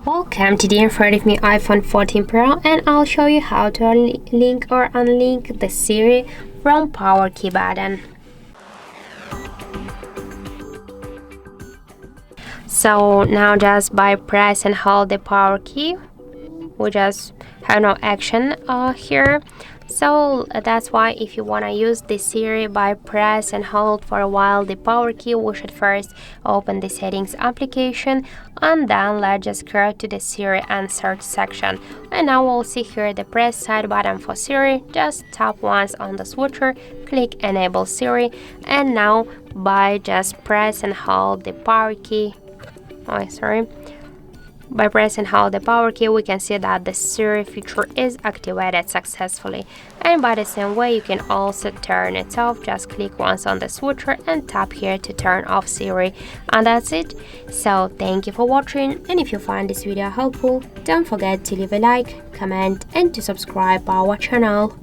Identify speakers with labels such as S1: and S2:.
S1: Welcome, today in front of me iPhone 14 Pro, and I'll show you how to link or unlink the Siri from power key button. So now just by press and hold the power key, we just have no action here. So that's why if you want to use the Siri by press and hold for a while the power key, we should first open the settings application, and then let's just go to the Siri and search section. And now we'll see here the press side button for Siri. Just tap once on the switcher, click Enable Siri, and now by just press and hold the power key, by pressing hold the power key, we can see that the Siri feature is activated successfully. And by the same way, you can also turn it off. Just click once on the switcher and tap here to turn off Siri. And that's it. So thank you for watching, and if you find this video helpful, don't forget to leave a like, comment and to subscribe our channel.